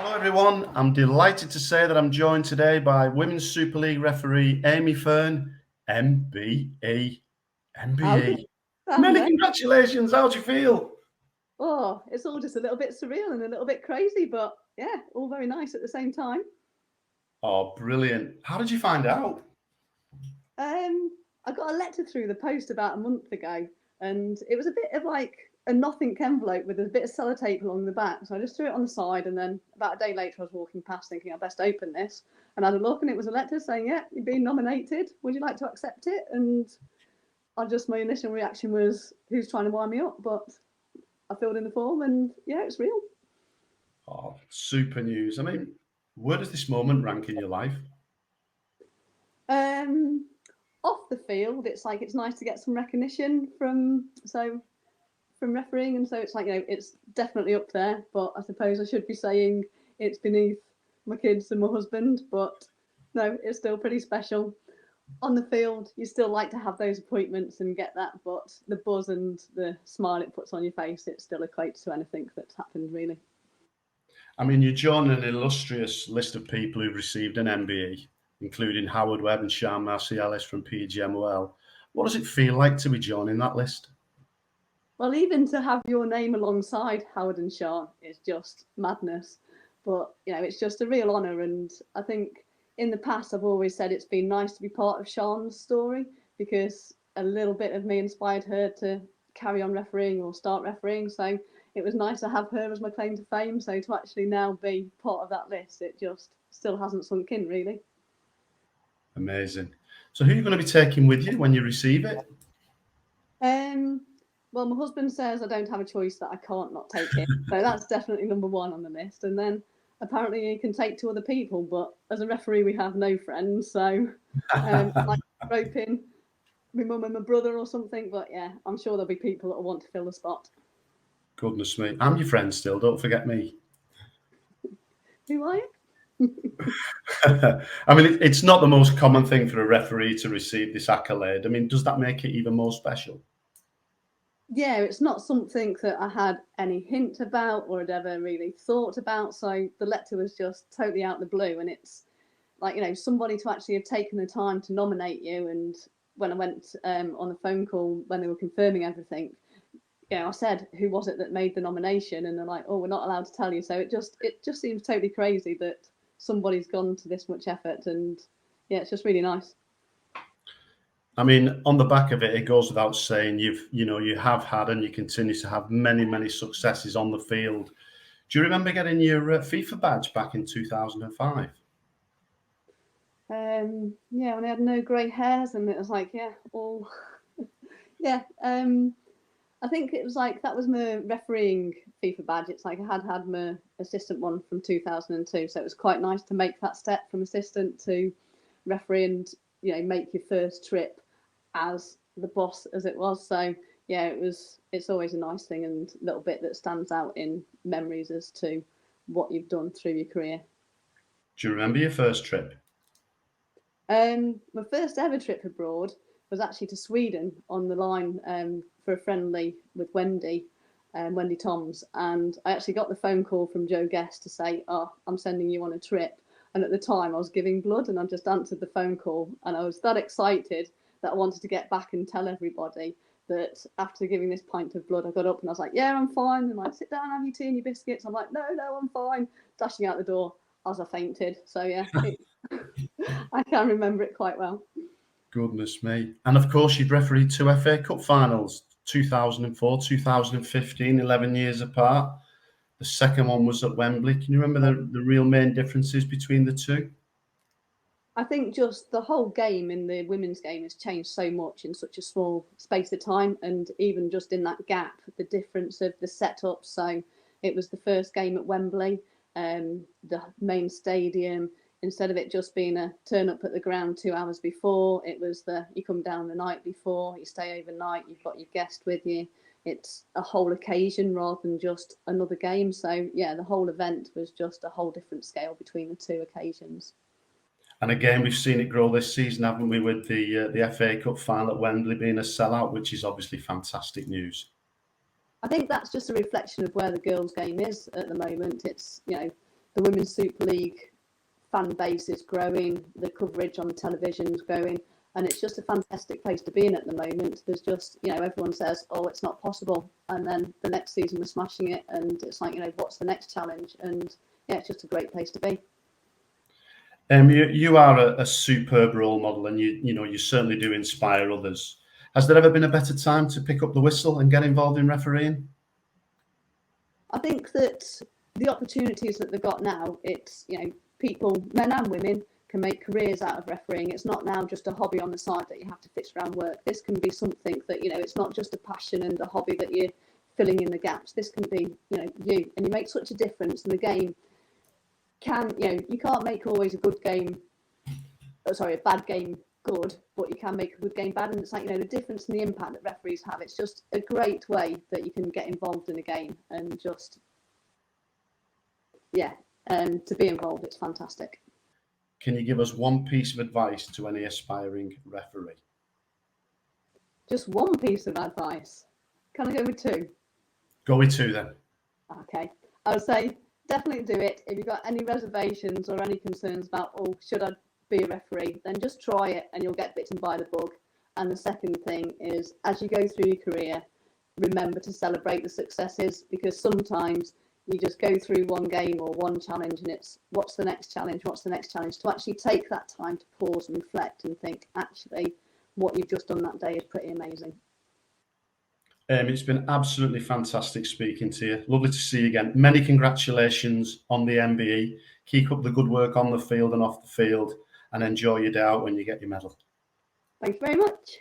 Hello, everyone. I'm delighted to say that I'm joined today by Women's Super League referee Amy Fearn, MBE. How good. MBE. Many congratulations. How do you feel? Oh, it's all just a little bit surreal and a little bit crazy, but yeah, all very nice at the same time. Oh, brilliant. How did you find out? I got a letter through the post about a month ago, and it was a bit of like a nothing envelope with a bit of sellotape along the back. So I just threw it on the side, and then about a day later, I was walking past thinking I best open this, and I had a look, and it was a letter saying, "Yeah, you've been nominated. Would you like to accept it?" And my initial reaction was, "Who's trying to wind me up?" But I filled in the form, and yeah, it's real. Oh, super news. I mean, where does this moment rank in your life? Um, Off the field, it's like it's nice to get some recognition from refereeing, and so it's like it's definitely up there. But I suppose I should be saying it's beneath my kids and my husband. But no, it's still pretty special. On the field, you still like to have those appointments and get that, but the buzz and the smile it puts on your face, it still equates to anything that's happened, really. I mean, you join an illustrious list of people who've received an MBE, including Howard Webb and Sean Marcialis from PGMOL. What does it feel like to be joining that list? Well, even to have your name alongside Howard and Sean is just madness. But, it's just a real honour. And I think in the past, I've always said it's been nice to be part of Sean's story because a little bit of me inspired her to carry on refereeing or start refereeing. So it was nice to have her as my claim to fame. So to actually now be part of that list, it just still hasn't sunk in, really. Amazing. So who are you going to be taking with you when you receive it? Well, my husband says I don't have a choice, that I can't not take it. So that's definitely number one on the list. And then apparently you can take two other people, but as a referee, we have no friends. So I might rope in my mum and my brother or something. But yeah, I'm sure there'll be people that will want to fill the spot. Goodness me. I'm your friend still. Don't forget me. Who are you? I mean, it's not the most common thing for a referee to receive this accolade. I mean, does that make it even more special? Yeah, it's not something that I had any hint about or had ever really thought about. So the letter was just totally out of the blue. And it's like, somebody to actually have taken the time to nominate you. And when I went on the phone call when they were confirming everything, I said, "Who was it that made the nomination?" And they're like, "Oh, we're not allowed to tell you." So it just seems totally crazy that somebody's gone to this much effort, and yeah, it's just really nice. I mean, on the back of it, it goes without saying you have had and you continue to have many, many successes on the field. Do you remember getting your FIFA badge back in 2005? Yeah, when I had no grey hairs, and it was like, yeah, all yeah. I think it was like that was my refereeing FIFA badge. It's like I had my assistant one from 2002, so it was quite nice to make that step from assistant to referee and make your first trip as the boss as it was. So yeah, it's always a nice thing and little bit that stands out in memories as to what you've done through your career. Do you remember your first trip? My first ever trip abroad was actually to Sweden on the line for a friendly with Wendy Toms, and I actually got the phone call from Joe Guest to say, "Oh, I'm sending you on a trip." And at the time, I was giving blood, and I just answered the phone call, and I was that excited that I wanted to get back and tell everybody that after giving this pint of blood, I got up and I was like, "Yeah, I'm fine." And like, "Sit down, have your tea and your biscuits." I'm like, "No, no, I'm fine." Dashing out the door as I fainted. So yeah, I can remember it quite well. Goodness me. And of course, you'd refereed two FA Cup finals, 2004, 2015, 11 years apart. The second one was at Wembley. Can you remember the real main differences between the two? I think just the whole game in the women's game has changed so much in such a small space of time, and even just in that gap, the difference of the setup. So it was the first game at Wembley, the main stadium. Instead of it just being a turn up at the ground 2 hours before, it was you come down the night before, you stay overnight, you've got your guest with you. It's a whole occasion rather than just another game. So yeah, the whole event was just a whole different scale between the two occasions. And again, we've seen it grow this season, haven't we, with the FA Cup final at Wembley being a sellout, which is obviously fantastic news. I think that's just a reflection of where the girls' game is at the moment. It's the Women's Super League fan base is growing, the coverage on the television is growing, and it's just a fantastic place to be in at the moment. There's just, you know, everyone says, oh, it's not possible, and then the next season we're smashing it, and it's like, you know, what's the next challenge? And yeah, it's just a great place to be. You are a superb role model, and you certainly do inspire others. Has there ever been a better time to pick up the whistle and get involved in refereeing? I think that the opportunities that they've got now, it's, you know, people, men and women, can make careers out of refereeing. It's not now just a hobby on the side that you have to fix around work. This can be something that, you know, it's not just a passion and a hobby that you're filling in the gaps. This can be, you know, you, and you make such a difference in the game. You know, you can't make always a good game, a bad game good, but you can make a good game bad. And it's like, you know, the difference and the impact that referees have. It's just a great way that you can get involved in a game and just, yeah, to be involved. It's fantastic. Can you give us one piece of advice to any aspiring referee? Just one piece of advice. Can I go with two? Go with two then. Okay. I would say definitely do it. If you've got any reservations or any concerns about, oh, should I be a referee, then just try it and you'll get bitten by the bug. And the second thing is, as you go through your career, remember to celebrate the successes, because sometimes you just go through one game or one challenge and it's what's the next challenge, what's the next challenge, to actually take that time to pause and reflect and think, actually, what you've just done that day is pretty amazing. It's been absolutely fantastic speaking to you. Lovely to see you again. Many congratulations on the MBE. Keep up the good work on the field and off the field, and enjoy your day out when you get your medal. Thank you very much.